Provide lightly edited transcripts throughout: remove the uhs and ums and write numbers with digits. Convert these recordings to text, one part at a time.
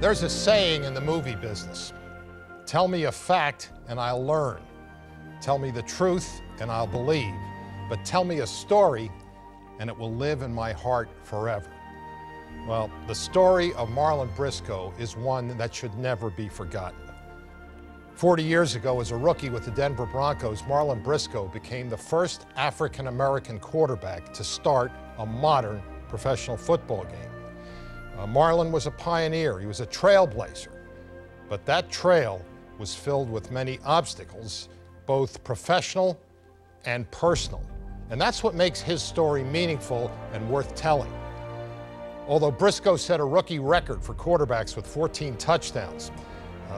There's a saying in the movie business: tell me a fact and I'll learn. Tell me the truth and I'll believe. But tell me a story and it will live in my heart forever. Well, the story of Marlin Briscoe is one that should never be forgotten. 40 years ago, as a rookie with the Denver Broncos, Marlin Briscoe became the first African-American quarterback to start a modern professional football game. Marlin was a pioneer, he was a trailblazer, but that trail was filled with many obstacles, both professional and personal. And that's what makes his story meaningful and worth telling. Although Briscoe set a rookie record for quarterbacks with 14 touchdowns,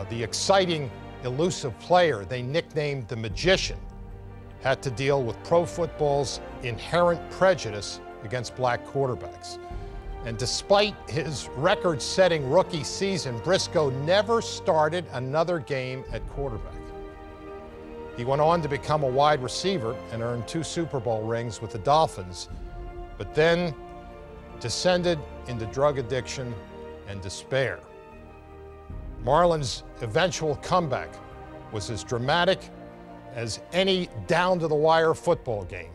the exciting, elusive player they nicknamed the Magician had to deal with pro football's inherent prejudice against black quarterbacks. And despite his record-setting rookie season, Briscoe never started another game at quarterback. He went on to become a wide receiver and earned 2 Super Bowl rings with the Dolphins, but then descended into drug addiction and despair. Marlin's eventual comeback was as dramatic as any down-to-the-wire football game,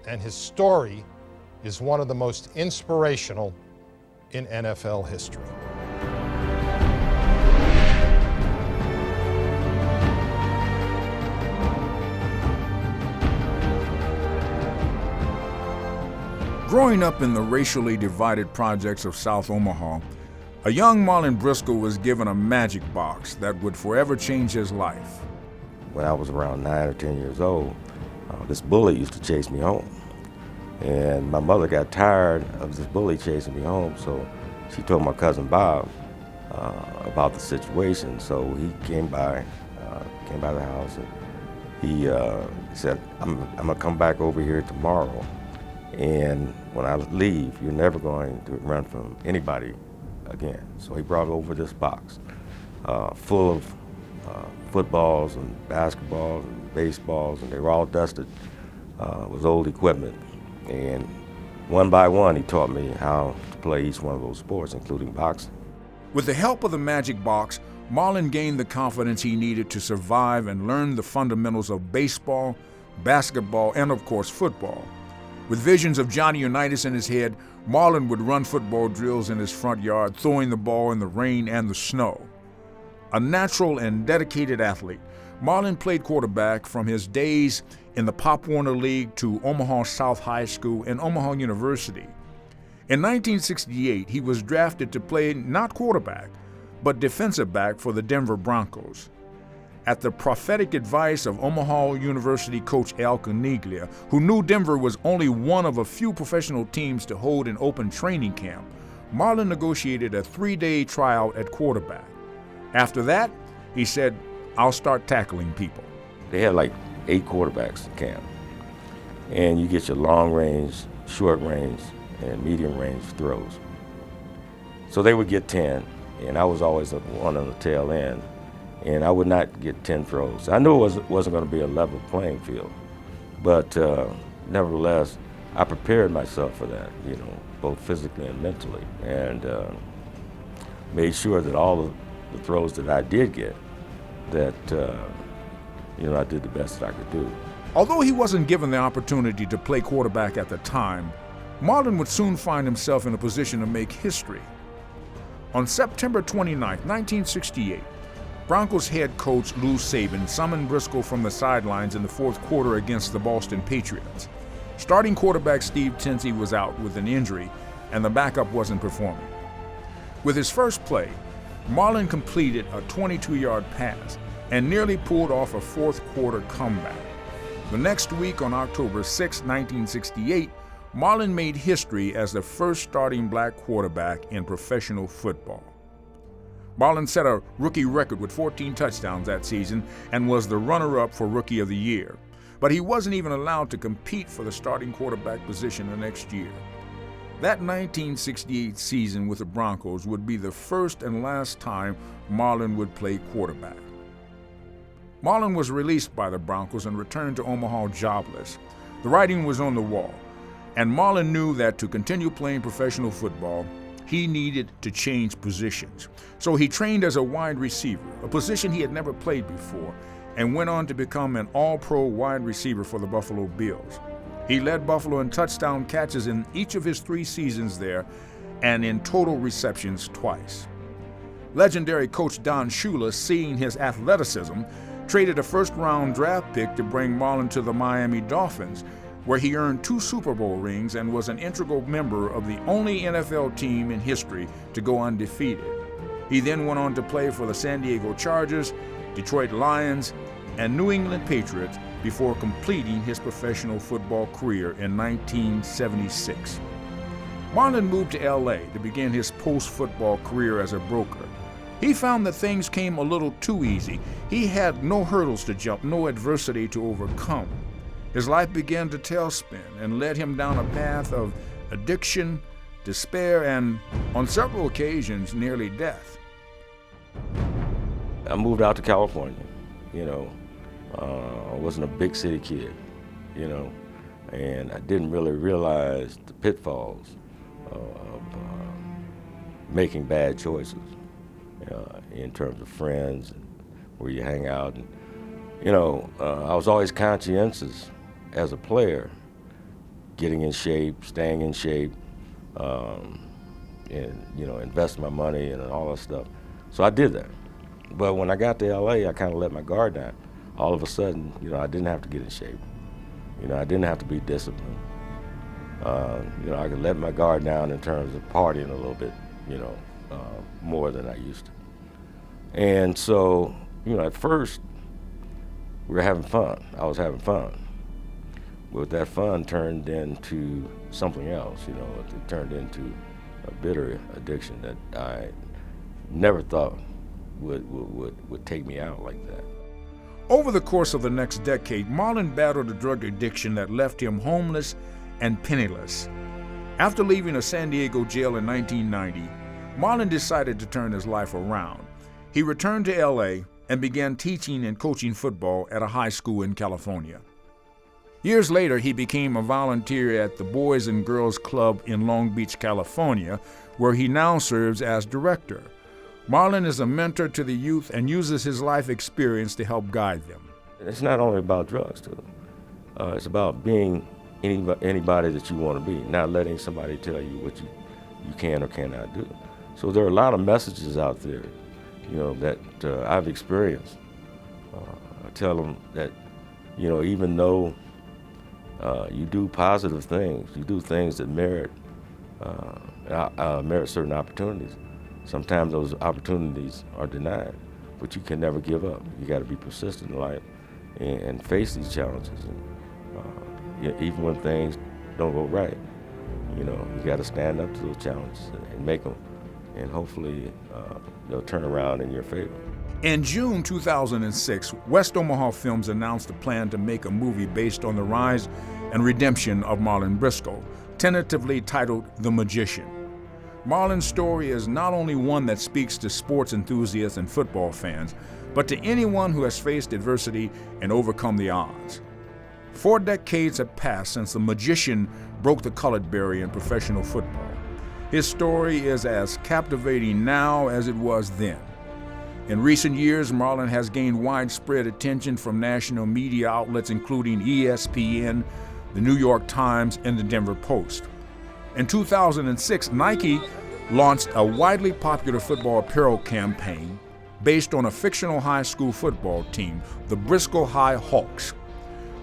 and his story is one of the most inspirational in NFL history. Growing up in the racially divided projects of South Omaha, a young Marlin Briscoe was given a magic box that would forever change his life. When I was around 9 or 10 years old, this bully used to chase me home. And my mother got tired of this bully chasing me home, so she told my cousin Bob about the situation. So he came by the house, and he said, I'm gonna come back over here tomorrow, and when I leave, you're never going to run from anybody again. So he brought over this box full of footballs and basketballs and baseballs, and they were all dusted with old equipment. And one by one, he taught me how to play each one of those sports, including boxing. With the help of the magic box, Marlin gained the confidence he needed to survive and learn the fundamentals of baseball, basketball, and of course, football. With visions of Johnny Unitas in his head, Marlin would run football drills in his front yard, throwing the ball in the rain and the snow. A natural and dedicated athlete, Marlin played quarterback from his days in the Pop Warner League to Omaha South High School and Omaha University. In 1968, he was drafted to play not quarterback, but defensive back for the Denver Broncos. At the prophetic advice of Omaha University coach Al Caniglia, who knew Denver was only one of a few professional teams to hold an open training camp, Marlin negotiated a 3-day tryout at quarterback. After that, he said, I'll start tackling people. They had like 8 quarterbacks in camp, and you get your long range, short range, and medium range throws. So they would get 10, and I was always the one on the tail end, and I would not get 10 throws. I knew it wasn't going to be a level playing field, but nevertheless, I prepared myself for that, both physically and mentally, and made sure that all of the throws that I did get, that I did the best that I could do. Although he wasn't given the opportunity to play quarterback at the time, Marlin would soon find himself in a position to make history. On September 29, 1968, Broncos head coach Lou Saban summoned Briscoe from the sidelines in the fourth quarter against the Boston Patriots. Starting quarterback Steve Tinsey was out with an injury, and the backup wasn't performing. With his first play, Marlin completed a 22-yard pass and nearly pulled off a fourth quarter comeback. The next week, on October 6, 1968, Marlin made history as the first starting black quarterback in professional football. Marlin set a rookie record with 14 touchdowns that season and was the runner-up for Rookie of the Year. But he wasn't even allowed to compete for the starting quarterback position the next year. That 1968 season with the Broncos would be the first and last time Marlin would play quarterback. Marlin was released by the Broncos and returned to Omaha jobless. The writing was on the wall, and Marlin knew that to continue playing professional football, he needed to change positions. So he trained as a wide receiver, a position he had never played before, and went on to become an all-pro wide receiver for the Buffalo Bills. He led Buffalo in touchdown catches in each of his 3 seasons there, and in total receptions twice. Legendary coach Don Shula, seeing his athleticism, traded a first-round draft pick to bring Marlin to the Miami Dolphins, where he earned 2 Super Bowl rings and was an integral member of the only NFL team in history to go undefeated. He then went on to play for the San Diego Chargers, Detroit Lions, and New England Patriots before completing his professional football career in 1976. Marlin moved to LA to begin his post-football career as a broker. He found that things came a little too easy. He had no hurdles to jump, no adversity to overcome. His life began to tailspin and led him down a path of addiction, despair, and, on several occasions, nearly death. I moved out to California, I wasn't a big city kid, and I didn't really realize the pitfalls of making bad choices in terms of friends and where you hang out. And, I was always conscientious as a player, getting in shape, staying in shape, and, invest my money and all that stuff. So I did that. But when I got to LA, I kind of let my guard down. All of a sudden, I didn't have to get in shape. I didn't have to be disciplined. I could let my guard down in terms of partying a little bit, more than I used to. And so, at first, we were having fun. I was having fun. But that fun turned into something else, It turned into a bitter addiction that I never thought would take me out like that. Over the course of the next decade, Marlin battled a drug addiction that left him homeless and penniless. After leaving a San Diego jail in 1990, Marlin decided to turn his life around. He returned to LA and began teaching and coaching football at a high school in California. Years later, he became a volunteer at the Boys and Girls Club in Long Beach, California, where he now serves as director. Marlin is a mentor to the youth and uses his life experience to help guide them. It's not only about drugs, too. It's about being anybody that you want to be, not letting somebody tell you what you can or cannot do. So there are a lot of messages out there, that I've experienced. I tell them that, even though you do positive things, you do things that merit certain opportunities, sometimes those opportunities are denied, but you can never give up. You got to be persistent in life and face these challenges. And, even when things don't go right, you got to stand up to those challenges and make them, and hopefully they'll turn around in your favor. In June 2006, West Omaha Films announced a plan to make a movie based on the rise and redemption of Marlin Briscoe, tentatively titled The Magician. Marlin's story is not only one that speaks to sports enthusiasts and football fans, but to anyone who has faced adversity and overcome the odds. 4 decades have passed since the Magician broke the colored barrier in professional football. His story is as captivating now as it was then. In recent years, Marlin has gained widespread attention from national media outlets including ESPN, the New York Times, and the Denver Post. In 2006, Nike launched a widely popular football apparel campaign based on a fictional high school football team, the Briscoe High Hawks.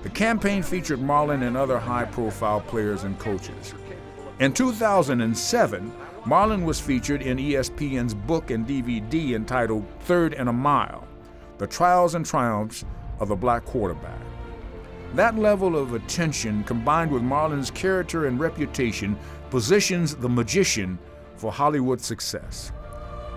The campaign featured Marlin and other high-profile players and coaches. In 2007, Marlin was featured in ESPN's book and DVD entitled Third and a Mile, The Trials and Triumphs of the Black Quarterback. That level of attention, combined with Marlin's character and reputation, positions The Magician for Hollywood success.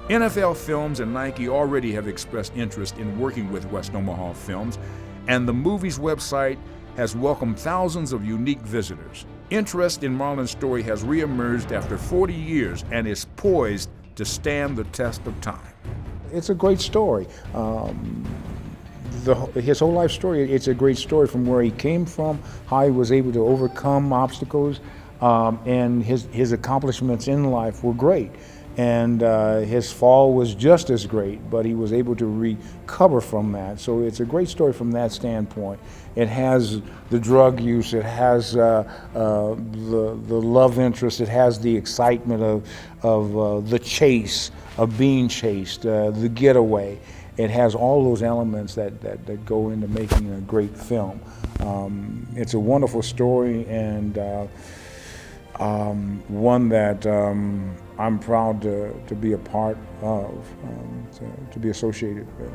NFL Films and Nike already have expressed interest in working with West Omaha Films, and the movie's website has welcomed thousands of unique visitors. Interest in Marlin's story has reemerged after 40 years and is poised to stand the test of time. It's a great story. His whole life story, it's a great story from where he came from, how he was able to overcome obstacles, and his accomplishments in life were great. And his fall was just as great, but he was able to recover from that. So it's a great story from that standpoint. It has the drug use, it has the love interest, it has the excitement of the chase, of being chased, the getaway. It has all those elements that go into making a great film. It's a wonderful story, and one that I'm proud to be a part of, to be associated with.